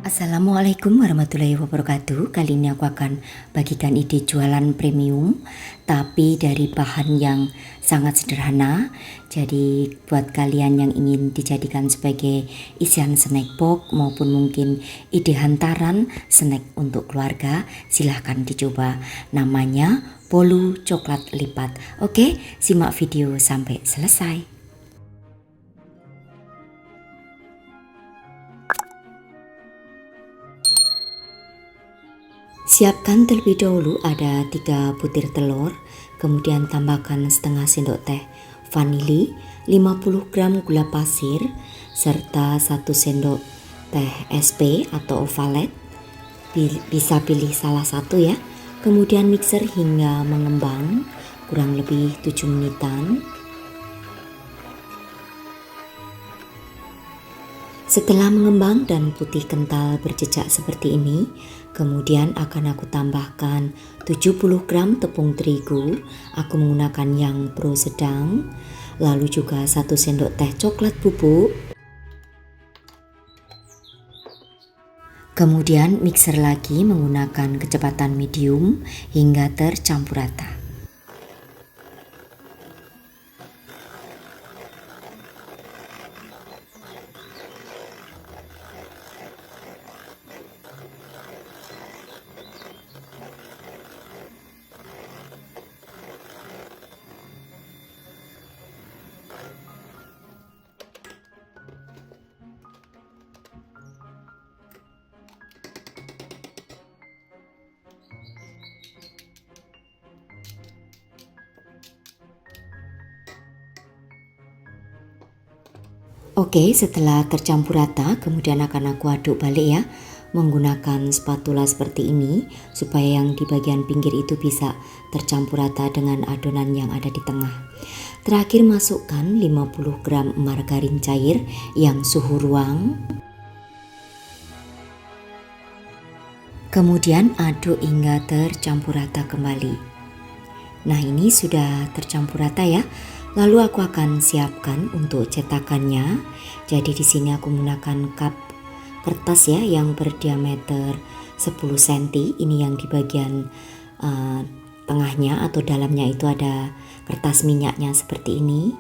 Assalamualaikum warahmatullahi wabarakatuh. Kali ini aku akan bagikan ide jualan premium tapi dari bahan yang sangat sederhana. Jadi buat kalian yang ingin dijadikan sebagai isian snack box maupun mungkin ide hantaran snack untuk keluarga, silahkan dicoba. Namanya bolu coklat lipat. Oke, simak video sampai selesai. Siapkan terlebih dahulu ada 3 butir telur, kemudian tambahkan setengah sendok teh vanili, 50 gram gula pasir, serta 1 sendok teh SP atau ovalet, bisa pilih salah satu ya. Kemudian mixer hingga mengembang, kurang lebih 7 menitan. Setelah mengembang dan putih kental berjejak seperti ini, kemudian akan aku tambahkan 70 gram tepung terigu. Aku menggunakan yang pro sedang, lalu juga 1 sendok teh coklat bubuk. Kemudian mixer lagi menggunakan kecepatan medium hingga tercampur rata. Oke, setelah tercampur rata, kemudian akan aku aduk balik ya, menggunakan spatula seperti ini supaya yang di bagian pinggir itu bisa tercampur rata dengan adonan yang ada di tengah. Terakhir masukkan 50 gram margarin cair yang suhu ruang. Kemudian aduk hingga tercampur rata kembali. Nah, ini sudah tercampur rata ya. Lalu aku akan siapkan untuk cetakannya. Jadi di sini aku menggunakan cup kertas ya yang berdiameter 10 cm. Ini yang di bagian tengahnya atau dalamnya itu ada kertas minyaknya seperti ini.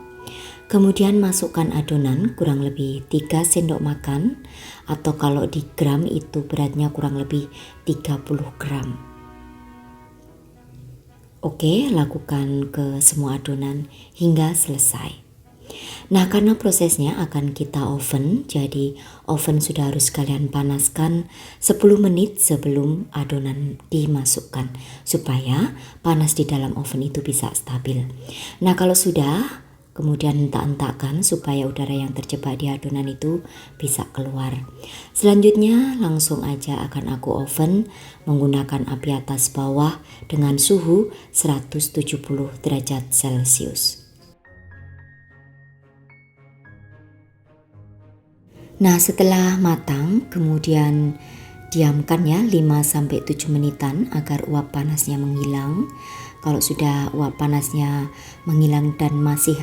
Kemudian masukkan adonan kurang lebih 3 sendok makan atau kalau di gram itu beratnya kurang lebih 30 gram. Oke, lakukan ke semua adonan hingga selesai. Nah, karena prosesnya akan kita oven, jadi oven sudah harus kalian panaskan 10 menit sebelum adonan dimasukkan supaya panas di dalam oven itu bisa stabil. Nah, kalau sudah, kemudian hentak-hentakkan supaya udara yang terjebak di adonan itu bisa keluar. Selanjutnya langsung aja akan aku oven menggunakan api atas bawah dengan suhu 170 derajat Celcius. Nah, setelah matang kemudian diamkan ya 5-7 menitan agar uap panasnya menghilang. Kalau sudah uap panasnya menghilang dan masih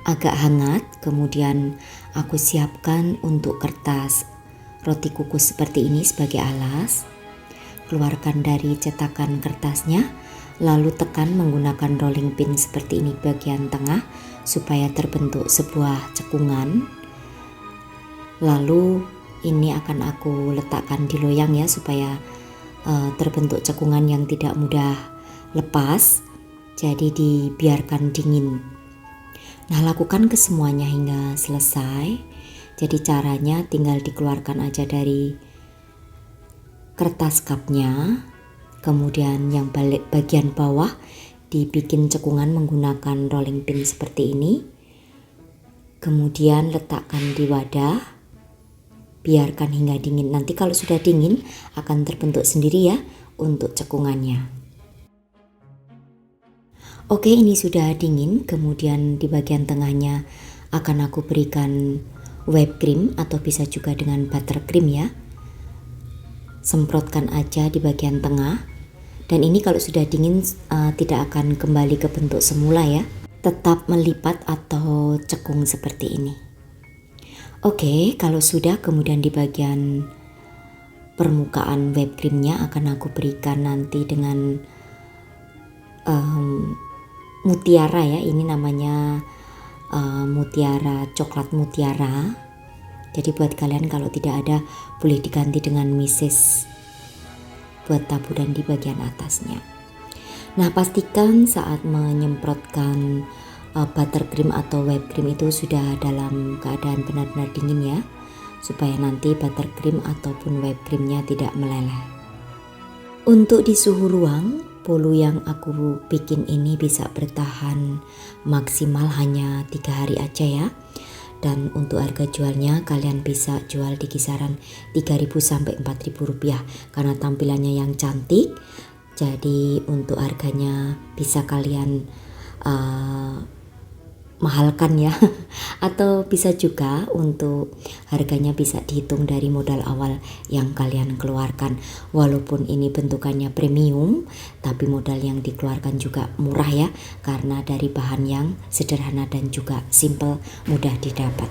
agak hangat, kemudian aku siapkan untuk kertas roti kukus seperti ini sebagai alas. Keluarkan dari cetakan kertasnya, lalu tekan menggunakan rolling pin seperti ini bagian tengah supaya terbentuk sebuah cekungan. Lalu ini akan aku letakkan di loyang ya supaya terbentuk cekungan yang tidak mudah lepas. Jadi dibiarkan dingin. Nah, lakukan kesemuanya hingga selesai. Jadi caranya tinggal dikeluarkan aja dari kertas cupnya. Kemudian yang bagian bawah dibikin cekungan menggunakan rolling pin seperti ini. Kemudian letakkan di wadah. Biarkan hingga dingin. Nanti kalau sudah dingin akan terbentuk sendiri ya untuk cekungannya. Oke, ini sudah dingin. Kemudian di bagian tengahnya akan aku berikan whipped cream atau bisa juga dengan buttercream ya. Semprotkan aja di bagian tengah. Dan ini kalau sudah dingin tidak akan kembali ke bentuk semula ya. Tetap melipat atau cekung seperti ini. Oke, kalau sudah kemudian di bagian permukaan whipped creamnya akan aku berikan nanti dengan mutiara ya, ini namanya mutiara, coklat mutiara. Jadi buat kalian kalau tidak ada boleh diganti dengan Mrs. buat taburan di bagian atasnya. Nah, pastikan saat menyemprotkan buttercream atau whipped cream itu sudah dalam keadaan benar-benar dingin ya, supaya nanti buttercream ataupun whipped creamnya tidak meleleh. Untuk di suhu ruang, bolu yang aku bikin ini bisa bertahan maksimal hanya 3 hari aja ya. Dan untuk harga jualnya kalian bisa jual di kisaran 3.000 sampai 4.000 rupiah karena tampilannya yang cantik. Jadi untuk harganya bisa kalian mahalkan ya. Atau bisa juga untuk harganya bisa dihitung dari modal awal yang kalian keluarkan. Walaupun ini bentukannya premium, tapi modal yang dikeluarkan juga murah ya, karena dari bahan yang sederhana dan juga simple, mudah didapat.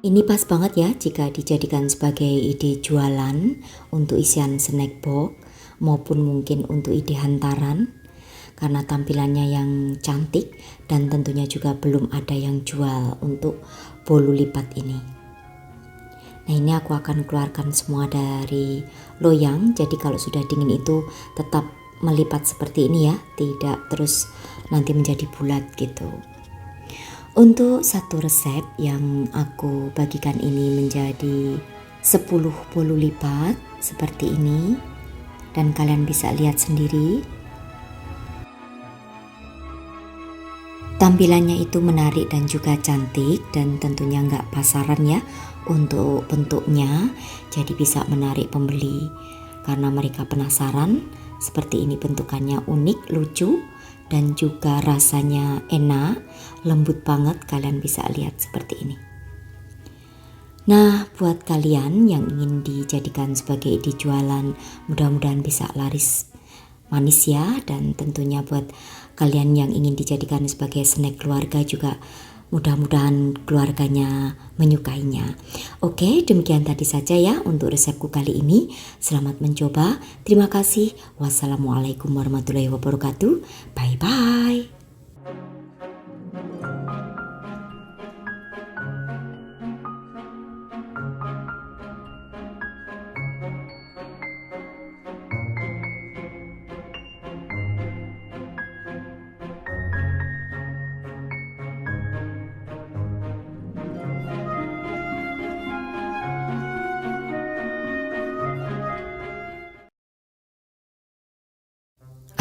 Ini pas banget ya jika dijadikan sebagai ide jualan untuk isian snack box maupun mungkin untuk ide hantaran, karena tampilannya yang cantik dan tentunya juga belum ada yang jual untuk bolu lipat ini. Nah, ini aku akan keluarkan semua dari loyang, jadi kalau sudah dingin itu tetap melipat seperti ini ya, tidak terus nanti menjadi bulat gitu. Untuk satu resep yang aku bagikan ini menjadi 10 bolu lipat seperti ini, dan kalian bisa lihat sendiri tampilannya itu menarik dan juga cantik, dan tentunya nggak pasaran ya untuk bentuknya, jadi bisa menarik pembeli karena mereka penasaran. Seperti ini bentukannya unik, lucu, dan juga rasanya enak, lembut banget, kalian bisa lihat seperti ini. Nah, buat kalian yang ingin dijadikan sebagai ide jualan, mudah-mudahan bisa laris manis ya, dan tentunya buat kalian yang ingin dijadikan sebagai snack keluarga juga mudah-mudahan keluarganya menyukainya. Oke, demikian tadi saja ya untuk resepku kali ini. Selamat mencoba. Terima kasih. Wassalamualaikum warahmatullahi wabarakatuh. Bye-bye.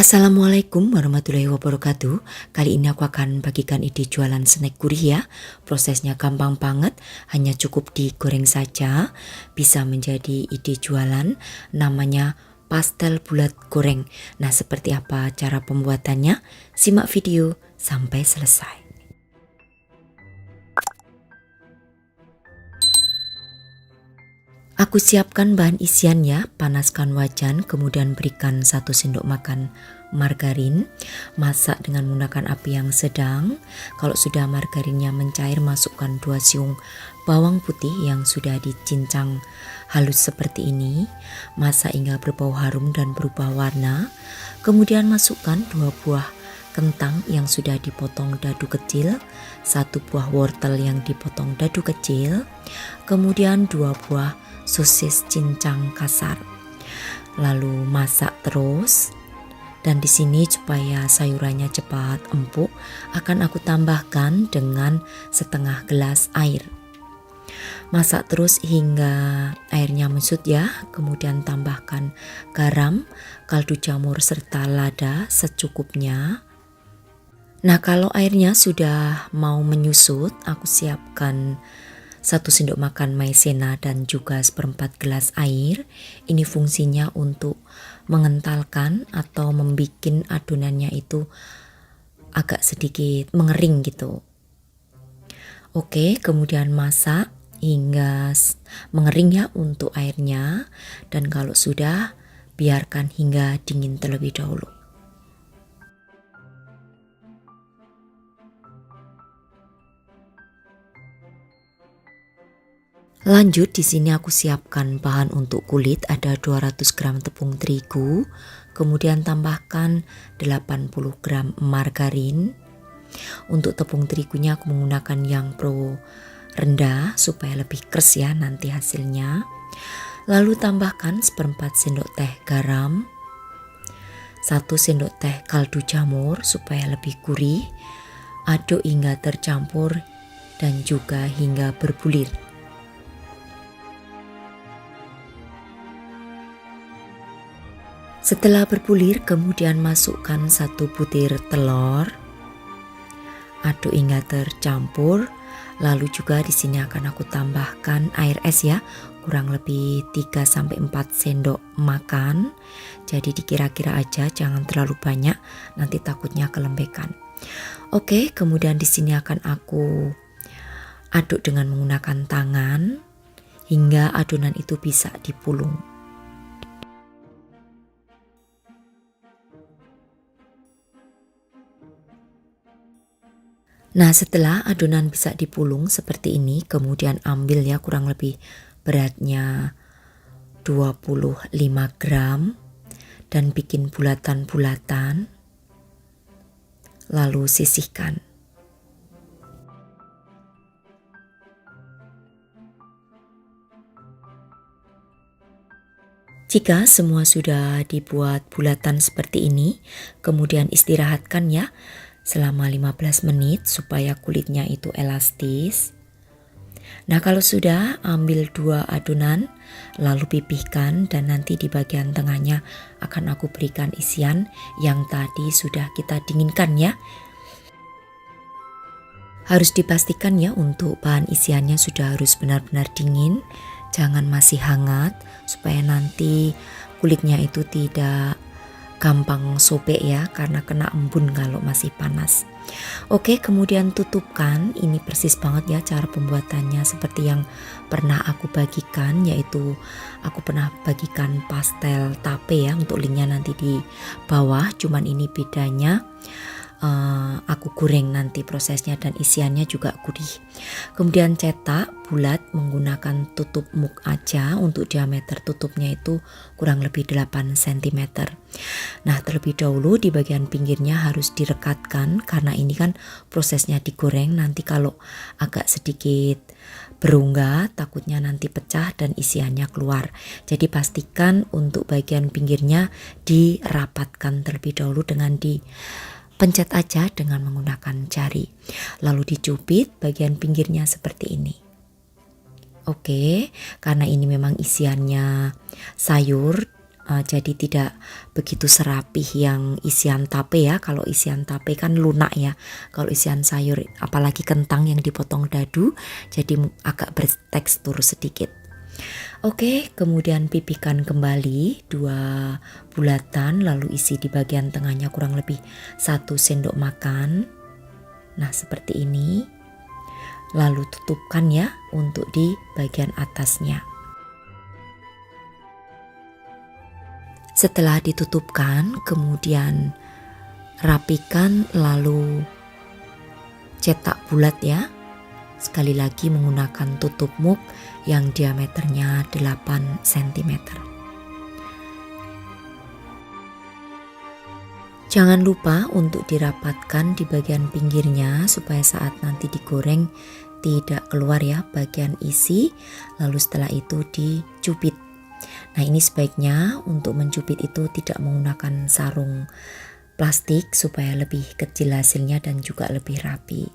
Assalamualaikum warahmatullahi wabarakatuh. Kali ini aku akan bagikan ide jualan snack gurih ya. Prosesnya gampang banget, hanya cukup digoreng saja. Bisa menjadi ide jualan, namanya pastel bulat goreng. Nah, seperti apa cara pembuatannya? Simak video sampai selesai. Aku siapkan bahan isiannya, panaskan wajan, kemudian berikan 1 sendok makan margarin, masak dengan menggunakan api yang sedang. Kalau sudah margarinnya mencair, masukkan 2 siung bawang putih yang sudah dicincang halus seperti ini. Masak hingga berbau harum dan berubah warna. Kemudian masukkan 2 buah kentang yang sudah dipotong dadu kecil, 1 buah wortel yang dipotong dadu kecil, kemudian 2 buah sosis cincang kasar. Lalu masak terus, dan di sini supaya sayurannya cepat empuk akan aku tambahkan dengan setengah gelas air. Masak terus hingga airnya mesut ya, kemudian tambahkan garam, kaldu jamur serta lada secukupnya. Nah, kalau airnya sudah mau menyusut, aku siapkan 1 sendok makan maizena dan juga 1/4 gelas air. Ini fungsinya untuk mengentalkan atau membuat adonannya itu agak sedikit mengering gitu. Oke, kemudian masak hingga mengering ya untuk airnya, dan kalau sudah biarkan hingga dingin terlebih dahulu. Lanjut, di sini aku siapkan bahan untuk kulit, ada 200 gram tepung terigu, kemudian tambahkan 80 gram margarin. Untuk tepung terigunya aku menggunakan yang pro rendah supaya lebih keras ya nanti hasilnya. Lalu tambahkan 1/4 sendok teh garam, 1 sendok teh kaldu jamur supaya lebih gurih. Aduk hingga tercampur dan juga hingga berbulir. Setelah berbulir, kemudian masukkan 1 butir telur. Aduk hingga tercampur. Lalu juga di sini akan aku tambahkan air es ya, kurang lebih 3-4 sendok makan. Jadi dikira-kira aja, jangan terlalu banyak, nanti takutnya kelembekan. Oke, kemudian di sini akan aku aduk dengan menggunakan tangan hingga adonan itu bisa dipulung. Nah, setelah adonan bisa dipulung seperti ini, kemudian ambil ya kurang lebih beratnya 25 gram dan bikin bulatan-bulatan, lalu sisihkan. Jika semua sudah dibuat bulatan seperti ini, kemudian istirahatkan ya selama 15 menit supaya kulitnya itu elastis. Nah, kalau sudah, ambil 2 adonan lalu pipihkan dan nanti di bagian tengahnya akan aku berikan isian yang tadi sudah kita dinginkan ya. Harus dipastikan ya untuk bahan isiannya sudah harus benar-benar dingin, jangan masih hangat supaya nanti kulitnya itu tidak gampang sobek ya karena kena embun kalau masih panas. Oke, kemudian tutupkan. Ini persis banget ya cara pembuatannya seperti yang pernah aku bagikan, yaitu aku pernah bagikan pastel tape ya, untuk linknya nanti di bawah. Cuman ini bedanya aku goreng nanti prosesnya dan isiannya juga gurih. Kemudian cetak bulat menggunakan tutup muk aja, untuk diameter tutupnya itu kurang lebih 8 cm. Nah, terlebih dahulu di bagian pinggirnya harus direkatkan karena ini kan prosesnya digoreng, nanti kalau agak sedikit berongga takutnya nanti pecah dan isiannya keluar. Jadi pastikan untuk bagian pinggirnya dirapatkan terlebih dahulu dengan pencet aja dengan menggunakan jari, lalu dicubit bagian pinggirnya seperti ini. Oke, karena ini memang isiannya sayur, jadi tidak begitu serapih yang isian tape ya. Kalau isian tape kan lunak ya, kalau isian sayur apalagi kentang yang dipotong dadu jadi agak bertekstur sedikit. Oke, kemudian pipihkan kembali 2 bulatan lalu isi di bagian tengahnya kurang lebih 1 sendok makan. Nah, seperti ini. Lalu tutupkan ya untuk di bagian atasnya. Setelah ditutupkan, kemudian rapikan lalu cetak bulat ya. Sekali lagi menggunakan tutup muk yang diameternya 8 cm. Jangan lupa untuk dirapatkan di bagian pinggirnya supaya saat nanti digoreng tidak keluar ya bagian isi, lalu setelah itu dicubit. Nah, ini sebaiknya untuk mencubit itu tidak menggunakan sarung plastik supaya lebih kecil hasilnya dan juga lebih rapi.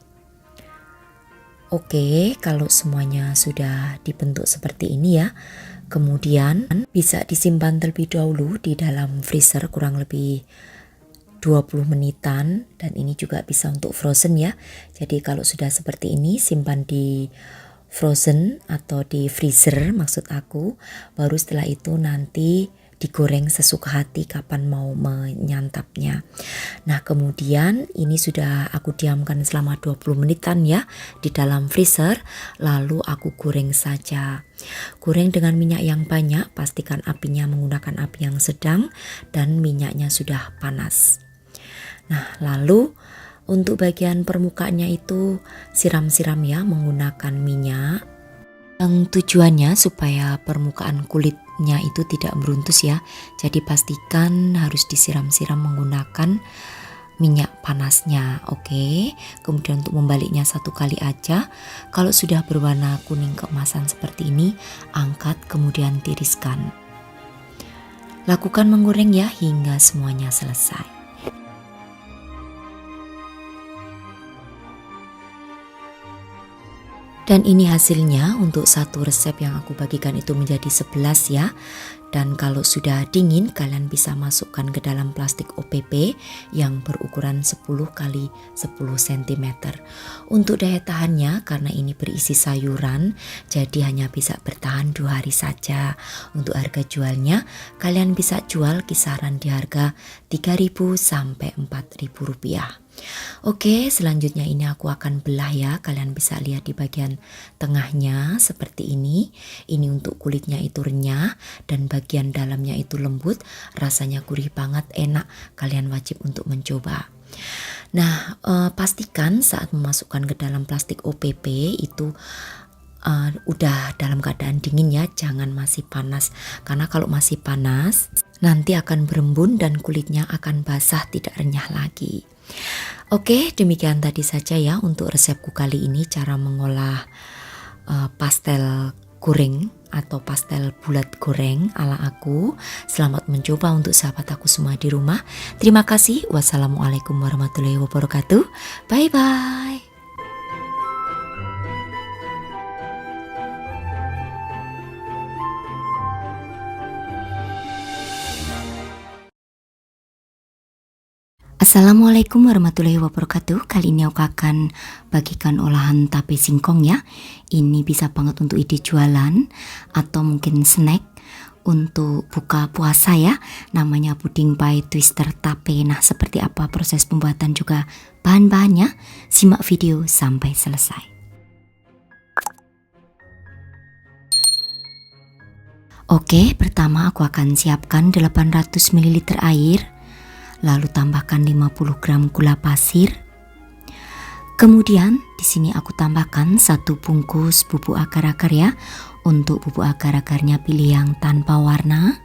Oke, kalau semuanya sudah dibentuk seperti ini ya, kemudian bisa disimpan terlebih dahulu di dalam freezer kurang lebih 20 menitan, dan ini juga bisa untuk frozen ya. Jadi kalau sudah seperti ini simpan di frozen atau di freezer maksud aku, baru setelah itu nanti digoreng sesuka hati kapan mau menyantapnya. Nah, kemudian ini sudah aku diamkan selama 20 menitan ya di dalam freezer, lalu aku goreng saja. Goreng dengan minyak yang banyak, pastikan apinya menggunakan api yang sedang dan minyaknya sudah panas. Nah, lalu untuk bagian permukaannya itu siram-siram ya menggunakan minyak. Yang tujuannya supaya permukaan kulitnya itu tidak beruntus ya. Jadi pastikan harus disiram-siram menggunakan minyak panasnya, oke. Kemudian untuk membaliknya 1 kali aja. Kalau sudah berwarna kuning keemasan seperti ini, angkat kemudian tiriskan. Lakukan menggoreng ya hingga semuanya selesai. Dan ini hasilnya untuk satu resep yang aku bagikan itu menjadi 11 ya. Dan kalau sudah dingin kalian bisa masukkan ke dalam plastik OPP yang berukuran 10 kali 10 cm. Untuk daya tahannya karena ini berisi sayuran jadi hanya bisa bertahan 2 hari saja. Untuk harga jualnya kalian bisa jual kisaran di harga 3.000 sampai 4.000 rupiah. Oke, selanjutnya ini aku akan belah ya. Kalian bisa lihat di bagian tengahnya seperti ini. Ini untuk kulitnya itu renyah dan bagian dalamnya itu lembut. Rasanya gurih banget, enak. Kalian wajib untuk mencoba. Nah, pastikan saat memasukkan ke dalam plastik OPP itu udah dalam keadaan dingin ya, jangan masih panas. Karena kalau masih panas nanti akan berembun dan kulitnya akan basah, tidak renyah lagi. Oke, demikian tadi saja ya untuk resepku kali ini, cara mengolah pastel goreng atau pastel bulat goreng ala aku. Selamat mencoba untuk sahabat aku semua di rumah. Terima kasih. Wassalamualaikum warahmatullahi wabarakatuh. Bye bye. Assalamualaikum warahmatullahi wabarakatuh. Kali ini aku akan bagikan olahan tape singkong ya. Ini bisa banget untuk ide jualan atau mungkin snack untuk buka puasa ya. Namanya puding pie twister tape. Nah, seperti apa proses pembuatan juga bahan-bahannya? Simak video sampai selesai. Oke, pertama aku akan siapkan 800 ml air. Lalu tambahkan 50 gram gula pasir. Kemudian di sini aku tambahkan 1 bungkus bubuk agar-agar ya. Untuk bubuk agar-agarnya pilih yang tanpa warna.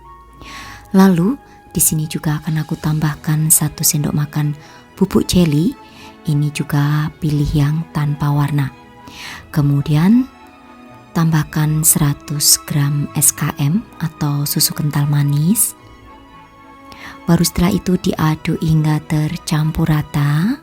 Lalu di sini juga akan aku tambahkan 1 sendok makan bubuk jelly. Ini juga pilih yang tanpa warna. Kemudian tambahkan 100 gram SKM atau susu kental manis. Baru setelah itu diaduk hingga tercampur rata.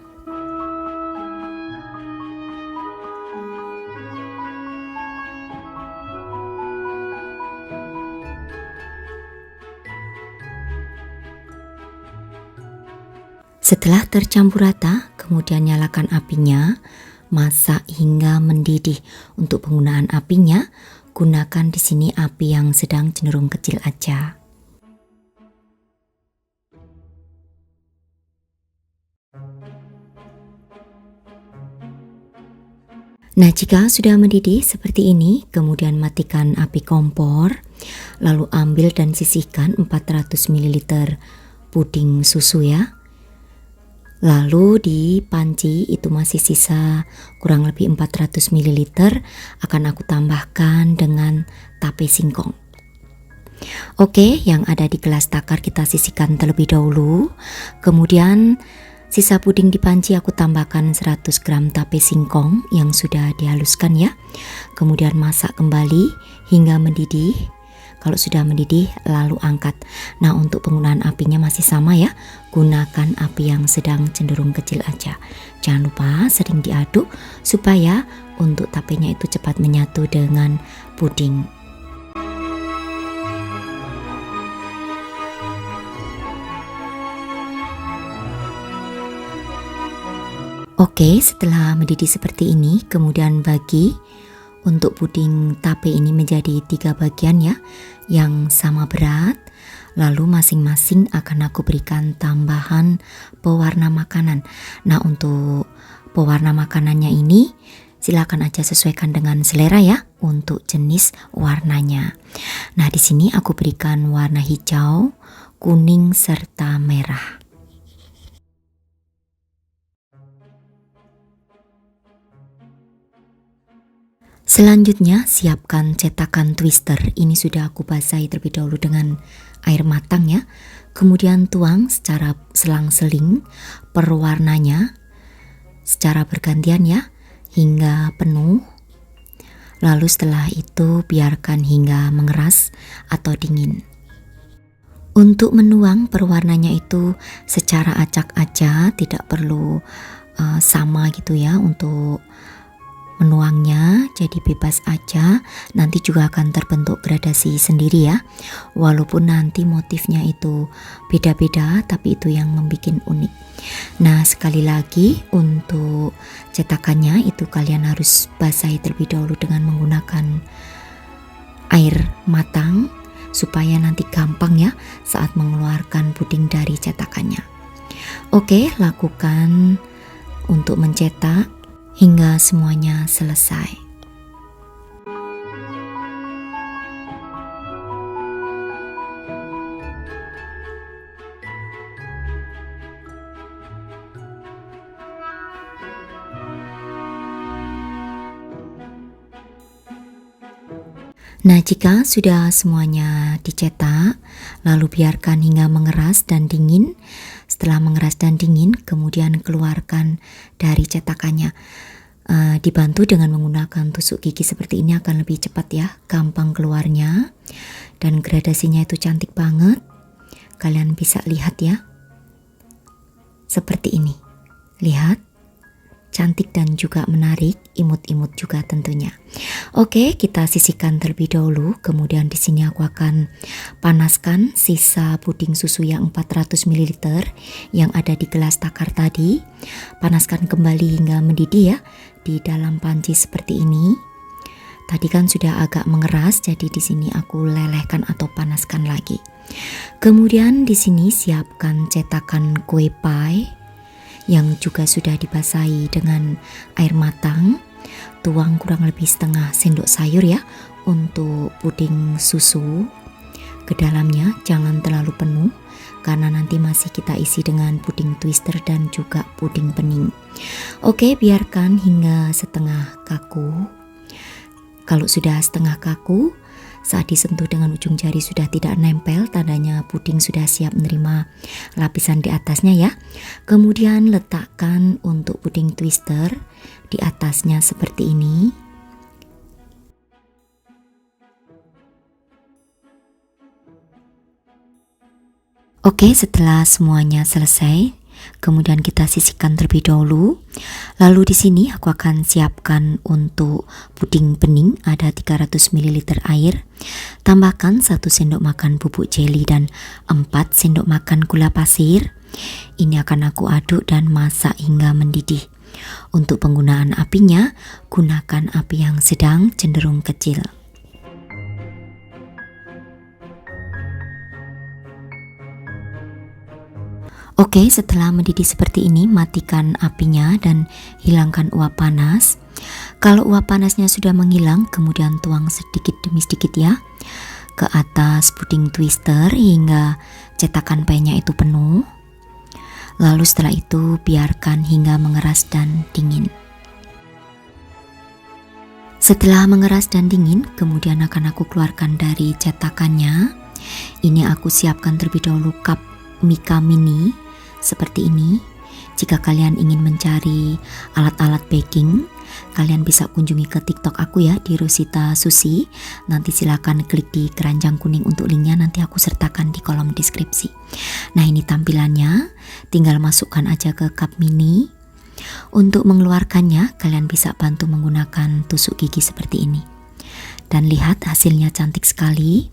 Setelah tercampur rata, kemudian nyalakan apinya, masak hingga mendidih. Untuk penggunaan apinya, gunakan di sini api yang sedang cenderung kecil aja. Nah, jika sudah mendidih seperti ini, kemudian matikan api kompor, lalu ambil dan sisihkan 400 ml puding susu ya. Lalu di panci itu masih sisa kurang lebih 400 ml, akan aku tambahkan dengan tape singkong. Oke, yang ada di gelas takar kita sisihkan terlebih dahulu. Kemudian sisa puding di panci aku tambahkan 100 gram tape singkong yang sudah dihaluskan ya. Kemudian masak kembali hingga mendidih. Kalau sudah mendidih lalu angkat. Nah, untuk penggunaan apinya masih sama ya. Gunakan api yang sedang cenderung kecil aja. Jangan lupa sering diaduk supaya untuk tapenya itu cepat menyatu dengan puding. Oke, setelah mendidih seperti ini, kemudian bagi untuk puding tape ini menjadi 3 bagian ya, yang sama berat. Lalu masing-masing akan aku berikan tambahan pewarna makanan. Nah, untuk pewarna makanannya ini silakan aja sesuaikan dengan selera ya untuk jenis warnanya. Nah, di sini aku berikan warna hijau, kuning serta merah. Selanjutnya siapkan cetakan twister. Ini sudah aku basahi terlebih dahulu dengan air matang ya. Kemudian tuang secara selang-seling per warnanya secara bergantian ya hingga penuh. Lalu setelah itu biarkan hingga mengeras atau dingin. Untuk menuang perwarnanya itu secara acak aja, tidak perlu sama gitu ya untuk menuangnya, jadi bebas aja. Nanti juga akan terbentuk gradasi sendiri ya. Walaupun nanti motifnya itu beda-beda, tapi itu yang membuat unik. Nah, sekali lagi untuk cetakannya itu kalian harus basahi terlebih dahulu dengan menggunakan air matang supaya nanti gampang ya saat mengeluarkan puding dari cetakannya. Oke, lakukan untuk mencetak hingga semuanya selesai. Nah, jika sudah semuanya dicetak, lalu biarkan hingga mengeras dan dingin. Setelah mengeras dan dingin, kemudian keluarkan dari cetakannya. Dibantu dengan menggunakan tusuk gigi seperti ini akan lebih cepat ya, gampang keluarnya. Dan gradasinya itu cantik banget. Kalian bisa lihat ya. Seperti ini. Lihat. Cantik dan juga menarik, imut-imut juga tentunya. Oke, kita sisihkan terlebih dahulu. Kemudian di sini aku akan panaskan sisa puding susu yang 400 ml yang ada di gelas takar tadi. Panaskan kembali hingga mendidih ya di dalam panci seperti ini. Tadi kan sudah agak mengeras, jadi di sini aku lelehkan atau panaskan lagi. Kemudian di sini siapkan cetakan kue pie yang juga sudah dibasahi dengan air matang. Tuang kurang lebih setengah sendok sayur ya untuk puding susu ke dalamnya, jangan terlalu penuh karena nanti masih kita isi dengan puding twister dan juga puding bening. Oke, biarkan hingga setengah kaku. Kalau sudah setengah kaku, saat disentuh dengan ujung jari sudah tidak nempel, tandanya puding sudah siap menerima lapisan di atasnya ya. Kemudian letakkan untuk puding twister di atasnya seperti ini. Oke, setelah semuanya selesai, kemudian kita sisihkan terlebih dahulu. Lalu di sini aku akan siapkan untuk puding bening, ada 300 ml air. Tambahkan 1 sendok makan bubuk jeli dan 4 sendok makan gula pasir. Ini akan aku aduk dan masak hingga mendidih. Untuk penggunaan apinya, gunakan api yang sedang cenderung kecil. Oke, setelah mendidih seperti ini, matikan apinya dan hilangkan uap panas. Kalau uap panasnya sudah menghilang, kemudian tuang sedikit demi sedikit ya ke atas puding twister hingga cetakan pie-nya itu penuh. Lalu setelah itu biarkan hingga mengeras dan dingin. Setelah mengeras dan dingin, kemudian akan aku keluarkan dari cetakannya. Ini aku siapkan terlebih dahulu cup Mika mini seperti ini. Jika kalian ingin mencari alat-alat baking, kalian bisa kunjungi ke TikTok aku ya di Rosita Susi. Nanti silakan klik di keranjang kuning untuk linknya, nanti aku sertakan di kolom deskripsi. Nah, ini tampilannya, tinggal masukkan aja ke cup mini. Untuk mengeluarkannya, kalian bisa bantu menggunakan tusuk gigi seperti ini. Dan lihat hasilnya cantik sekali.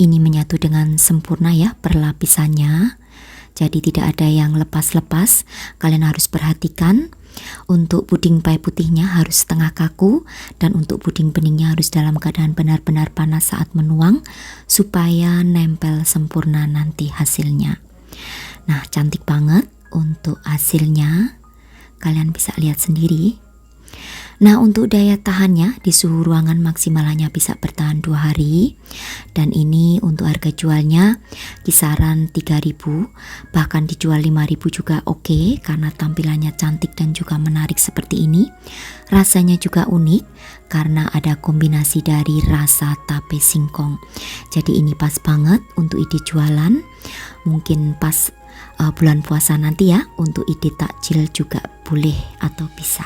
Ini menyatu dengan sempurna ya perlapisannya. Jadi tidak ada yang lepas-lepas. Kalian harus perhatikan. Untuk puding pie putihnya harus setengah kaku, dan untuk puding beningnya harus dalam keadaan benar-benar panas saat menuang supaya nempel sempurna nanti hasilnya. Nah, cantik banget untuk hasilnya. Kalian bisa lihat sendiri. Nah, untuk daya tahannya di suhu ruangan maksimal hanya bisa bertahan 2 hari. Dan ini untuk harga jualnya kisaran 3.000, bahkan dijual 5.000 juga oke, karena tampilannya cantik dan juga menarik seperti ini. Rasanya juga unik karena ada kombinasi dari rasa tape singkong. Jadi ini pas banget untuk ide jualan. Mungkin pas bulan puasa nanti ya, untuk ide takjil juga boleh atau bisa.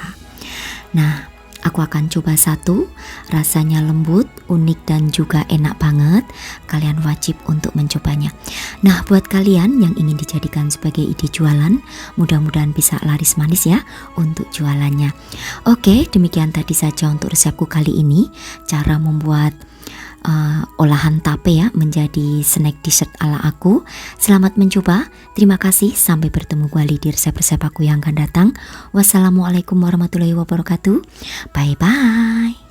Nah, aku akan coba satu, rasanya lembut, unik dan juga enak banget. Kalian wajib untuk mencobanya. Nah, buat kalian yang ingin dijadikan sebagai ide jualan, mudah-mudahan bisa laris manis ya untuk jualannya. Oke, demikian tadi saja untuk resepku kali ini. Cara membuat olahan tape ya menjadi snack dessert ala aku. Selamat mencoba. Terima kasih. Sampai bertemu kembali di resep-resep aku yang akan datang. Wassalamualaikum warahmatullahi wabarakatuh. Bye bye.